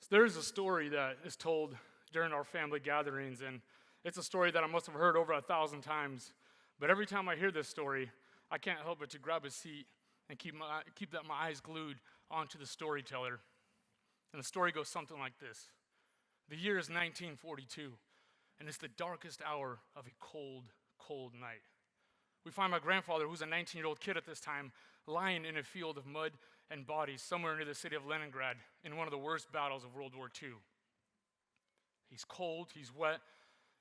So there is a story that is told during our family gatherings, and it's a story that I must have heard over 1,000 times. But every time I hear this story, I can't help but to grab a seat and keep my eyes glued onto the storyteller. And the story goes something like this. The year is 1942, and it's the darkest hour of a cold, cold night. We find my grandfather, who's a 19-year-old kid at this time, lying in a field of mud and bodies somewhere near the city of Leningrad in one of the worst battles of World War II. He's cold, he's wet,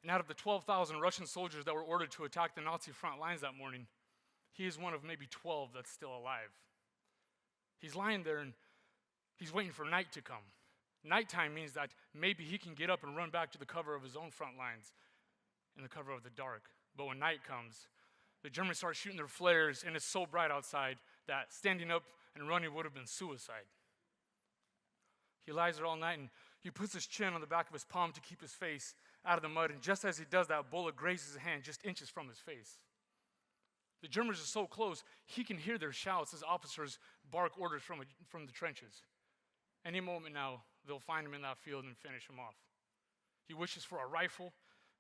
and out of the 12,000 Russian soldiers that were ordered to attack the Nazi front lines that morning, he is one of maybe 12 that's still alive. He's lying there and he's waiting for night to come. Nighttime means that maybe he can get up and run back to the cover of his own front lines in the cover of the dark. But when night comes, the Germans start shooting their flares, and it's so bright outside that standing up and running would have been suicide. He lies there all night, and he puts his chin on the back of his palm to keep his face out of the mud, and just as he does that, a bullet grazes his hand just inches from his face. The Germans are so close, he can hear their shouts as officers bark orders from the trenches. Any moment now, they'll find him in that field and finish him off. He wishes for a rifle,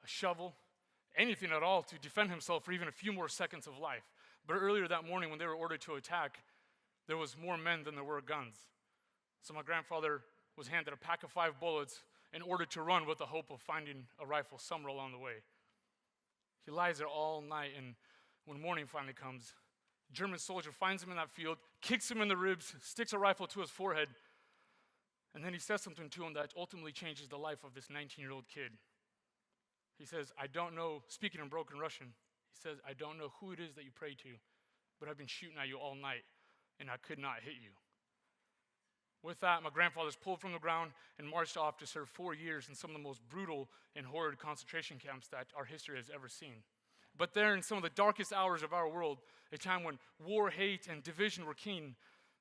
a shovel, anything at all to defend himself for even a few more seconds of life. But earlier that morning when they were ordered to attack, there was more men than there were guns. So my grandfather was handed a pack of 5 bullets and ordered to run with the hope of finding a rifle somewhere along the way. He lies there all night, and when morning finally comes, a German soldier finds him in that field, kicks him in the ribs, sticks a rifle to his forehead, and then he says something to him that ultimately changes the life of this 19-year-old kid. He says, I don't know, speaking in broken Russian, he says, I don't know who it is that you pray to, but I've been shooting at you all night, and I could not hit you. With that, my grandfather's pulled from the ground and marched off to serve 4 years in some of the most brutal and horrid concentration camps that our history has ever seen. But there, in some of the darkest hours of our world, a time when war, hate, and division were keen,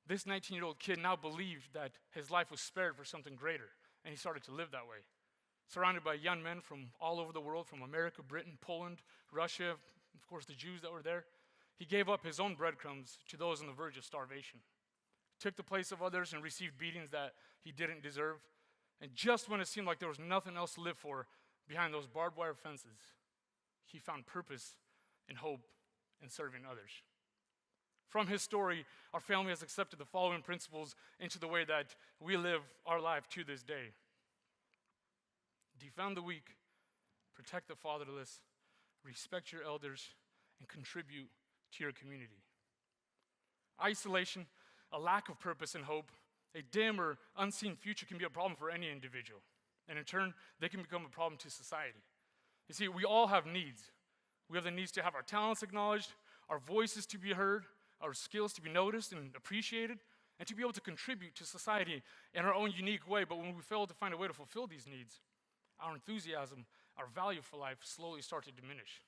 this 19-year-old kid now believed that his life was spared for something greater, and he started to live that way. Surrounded by young men from all over the world, from America, Britain, Poland, Russia, of course the Jews that were there, he gave up his own breadcrumbs to those on the verge of starvation. Took the place of others and received beatings that he didn't deserve. And just when it seemed like there was nothing else to live for behind those barbed wire fences, he found purpose and hope in serving others. From his story, our family has accepted the following principles into the way that we live our life to this day. Defend the weak, protect the fatherless, respect your elders, and contribute to your community. Isolation, a lack of purpose and hope, a dim or unseen future can be a problem for any individual. And in turn, they can become a problem to society. You see, we all have needs. We have the needs to have our talents acknowledged, our voices to be heard, our skills to be noticed and appreciated, and to be able to contribute to society in our own unique way. But when we fail to find a way to fulfill these needs, our enthusiasm, our value for life slowly start to diminish.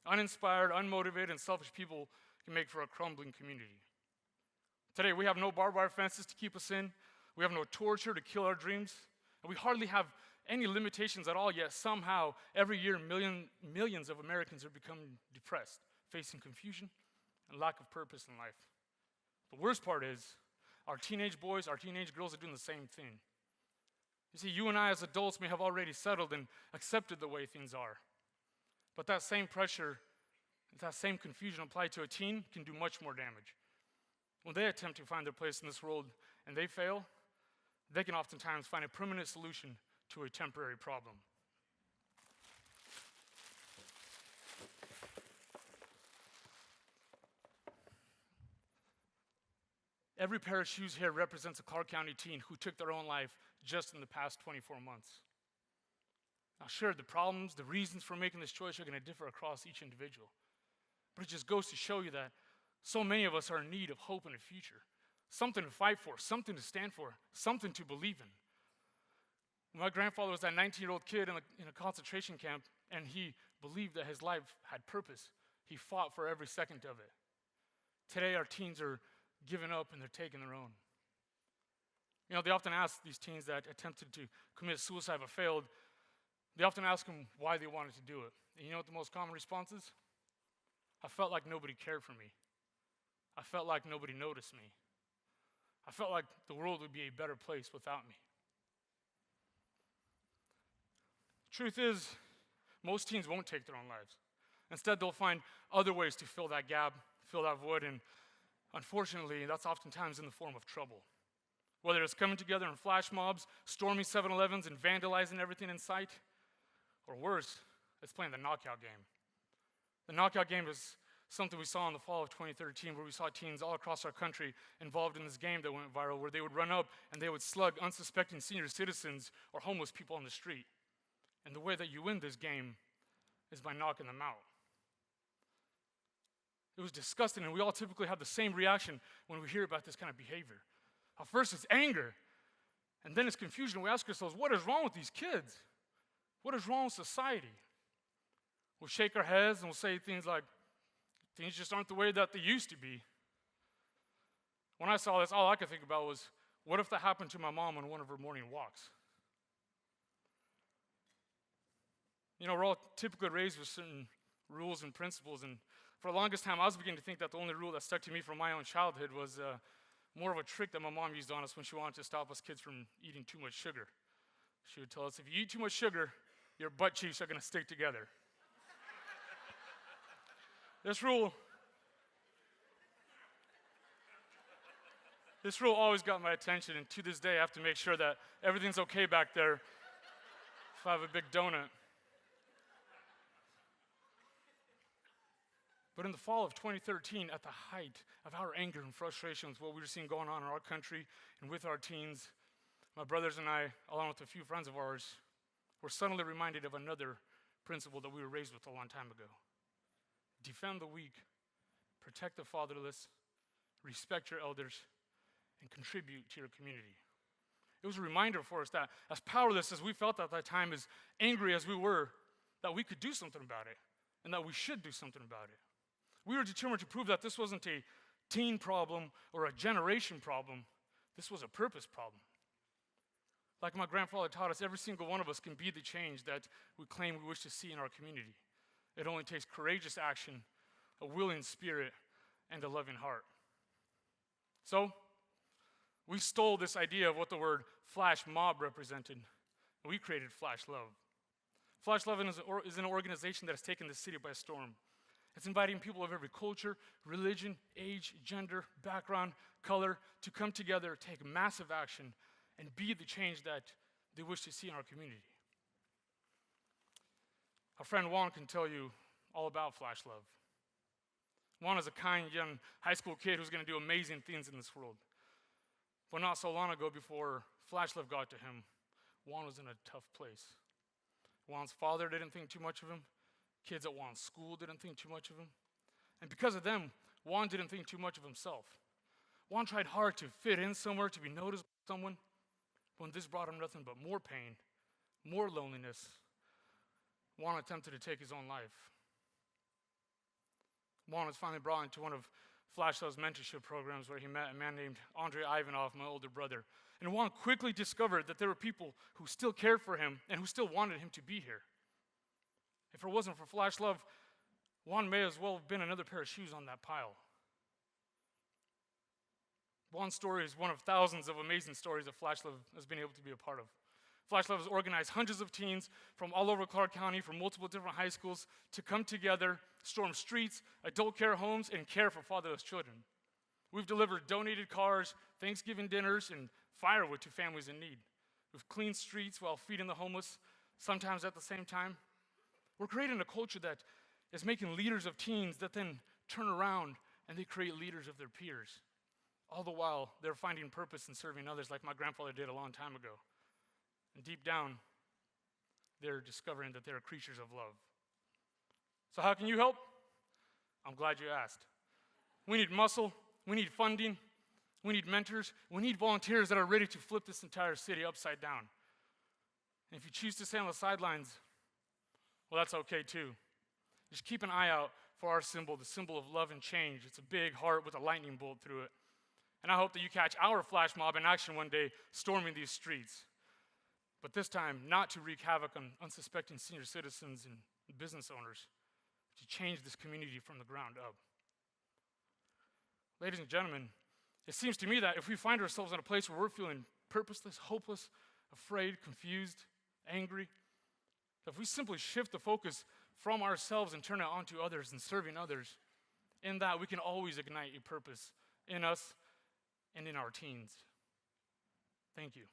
Uninspired, unmotivated, and selfish people can make for a crumbling community. Today, we have no barbed wire fences to keep us in. We have no torture to kill our dreams. And we hardly have any limitations at all, yet somehow, every year, millions of Americans are becoming depressed, facing confusion and lack of purpose in life. The worst part is, our teenage boys, our teenage girls are doing the same thing. You see, you and I as adults may have already settled and accepted the way things are. But that same pressure, that same confusion applied to a teen can do much more damage. When they attempt to find their place in this world and they fail, they can oftentimes find a permanent solution to a temporary problem. Every pair of shoes here represents a Clark County teen who took their own life just in the past 24 months. Now, sure, the problems, the reasons for making this choice are going to differ across each individual. But it just goes to show you that so many of us are in need of hope and a future, something to fight for, something to stand for, something to believe in. My grandfather was that 19-year-old kid in a concentration camp, and he believed that his life had purpose. He fought for every second of it. Today, our teens are giving up and they're taking their own. You know, they often ask these teens that attempted to commit suicide but failed, they often ask them why they wanted to do it. And you know what the most common response is? I felt like nobody cared for me. I felt like nobody noticed me. I felt like the world would be a better place without me. Truth is, most teens won't take their own lives. Instead, they'll find other ways to fill that gap, fill that void, and unfortunately, that's oftentimes in the form of trouble. Whether it's coming together in flash mobs, storming 7-Elevens, and vandalizing everything in sight, or worse, it's playing the knockout game. The knockout game is something we saw in the fall of 2013, where we saw teens all across our country involved in this game that went viral, where they would run up and they would slug unsuspecting senior citizens or homeless people on the street. And the way that you win this game is by knocking them out. It was disgusting, and we all typically have the same reaction when we hear about this kind of behavior. At first, it's anger, and then it's confusion. We ask ourselves, what is wrong with these kids? What is wrong with society? We'll shake our heads and we'll say things like, things just aren't the way that they used to be. When I saw this, all I could think about was, what if that happened to my mom on one of her morning walks? You know, we're all typically raised with certain rules and principles, and for the longest time, I was beginning to think that the only rule that stuck to me from my own childhood was more of a trick that my mom used on us when she wanted to stop us kids from eating too much sugar. She would tell us, if you eat too much sugar, your butt cheeks are going to stick together. This rule always got my attention, and to this day, I have to make sure that everything's okay back there if I have a big donut. But in the fall of 2013, at the height of our anger and frustration with what we were seeing going on in our country and with our teens, my brothers and I, along with a few friends of ours, were suddenly reminded of another principle that we were raised with a long time ago. Defend the weak, protect the fatherless, respect your elders, and contribute to your community. It was a reminder for us that as powerless as we felt at that time, as angry as we were, that we could do something about it, and that we should do something about it. We were determined to prove that this wasn't a teen problem or a generation problem. This was a purpose problem. Like my grandfather taught us, every single one of us can be the change that we claim we wish to see in our community. It only takes courageous action, a willing spirit, and a loving heart. So, we stole this idea of what the word flash mob represented, and we created Flash Love. Flash Love is an organization that has taken the city by storm. It's inviting people of every culture, religion, age, gender, background, color to come together, take massive action, and be the change that they wish to see in our community. Our friend Juan can tell you all about Flash Love. Juan is a kind, young high school kid who's going to do amazing things in this world. But not so long ago, before Flash Love got to him, Juan was in a tough place. Juan's father didn't think too much of him. Kids at Juan's school didn't think too much of him. And because of them, Juan didn't think too much of himself. Juan tried hard to fit in somewhere, to be noticed by someone, but when this brought him nothing but more pain, more loneliness, Juan attempted to take his own life. Juan was finally brought into one of Flash Love's mentorship programs where he met a man named Ivanov, my older brother. And Juan quickly discovered that there were people who still cared for him and who still wanted him to be here. If it wasn't for Flash Love, Juan may as well have been another pair of shoes on that pile. Juan's story is one of thousands of amazing stories that Flash Love has been able to be a part of. Flash Love has organized hundreds of teens from all over Clark County, from multiple different high schools, to come together, storm streets, adult care homes, and care for fatherless children. We've delivered donated cars, Thanksgiving dinners, and firewood to families in need. We've cleaned streets while feeding the homeless, sometimes at the same time. We're creating a culture that is making leaders of teens that then turn around and they create leaders of their peers. All the while, they're finding purpose in serving others like my grandfather did a long time ago. And deep down, they're discovering that they're creatures of love. So how can you help? I'm glad you asked. We need muscle, we need funding, we need mentors, we need volunteers that are ready to flip this entire city upside down. And if you choose to stay on the sidelines, well, that's okay too. Just keep an eye out for our symbol, the symbol of love and change. It's a big heart with a lightning bolt through it. And I hope that you catch our flash mob in action one day, storming these streets. But this time, not to wreak havoc on unsuspecting senior citizens and business owners, to change this community from the ground up. Ladies and gentlemen, it seems to me that if we find ourselves in a place where we're feeling purposeless, hopeless, afraid, confused, angry, If we simply shift the focus from ourselves and turn it onto others and serving others, in that we can always ignite a purpose in us and in our teens. Thank you.